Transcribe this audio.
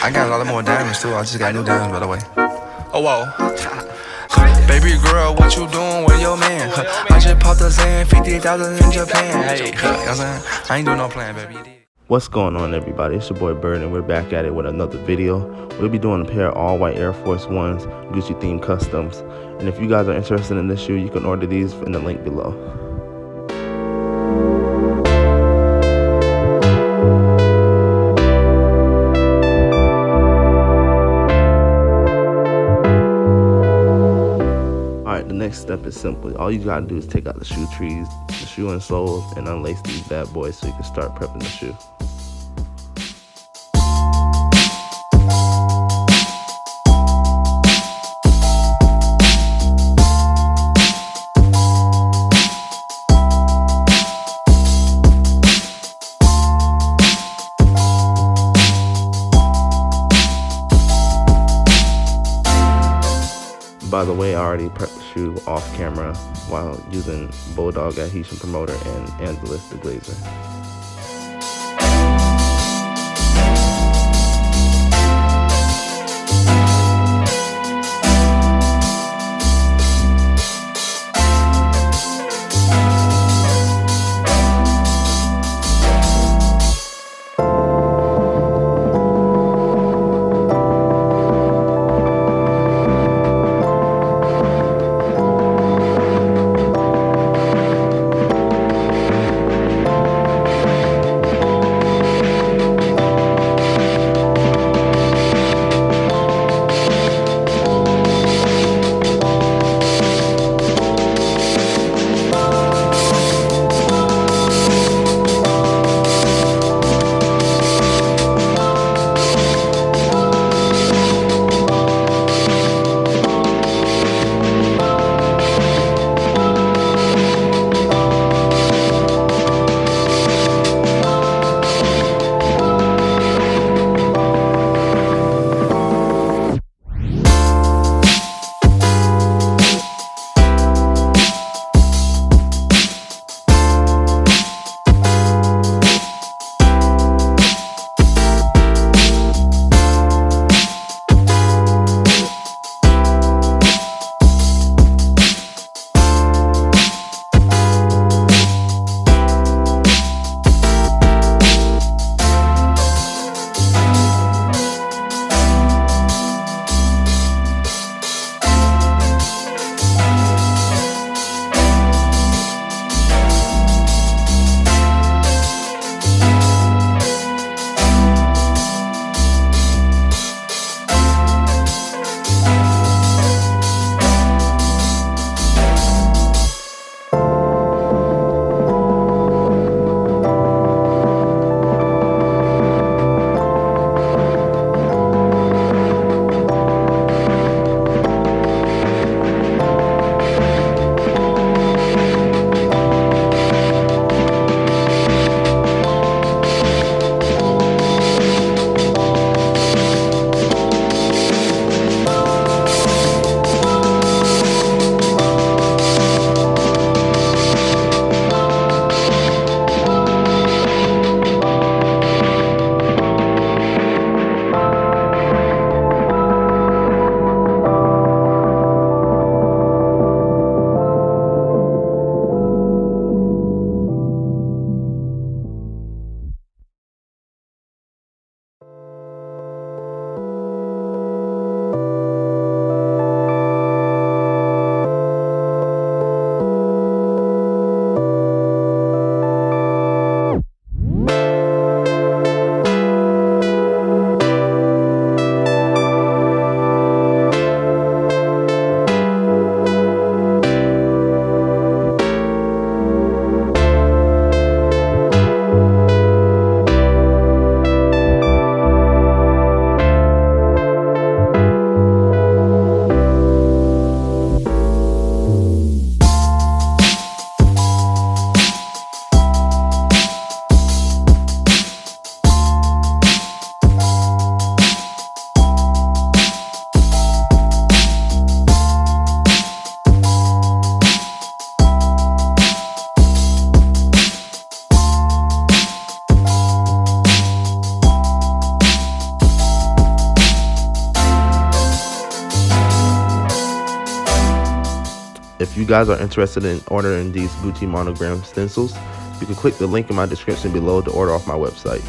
I got a lot more diamonds too. I just got new diamonds, by the way. Oh, whoa. Baby girl, what you doing with your man? I just popped a Zan, 50,000 in Japan. Hey, you know what I'm saying? I ain't doing no plan, baby. What's going on, everybody? It's your boy Bird, and we're back at it with another video. We'll be doing a pair of all-white Air Force Ones, Gucci themed customs. And if you guys are interested in this shoe, you can order these in the link below. Alright, the next step is simple. All you gotta do is take out the shoe trees, the shoe insoles, and unlace these bad boys so you can start prepping the shoe. By the way, I already prepped the shoe off camera while using Bulldog Adhesion Promoter and Angeles the Glazer. If you guys are interested in ordering these Gucci monogram stencils, you can click the link in my description below to order off my website.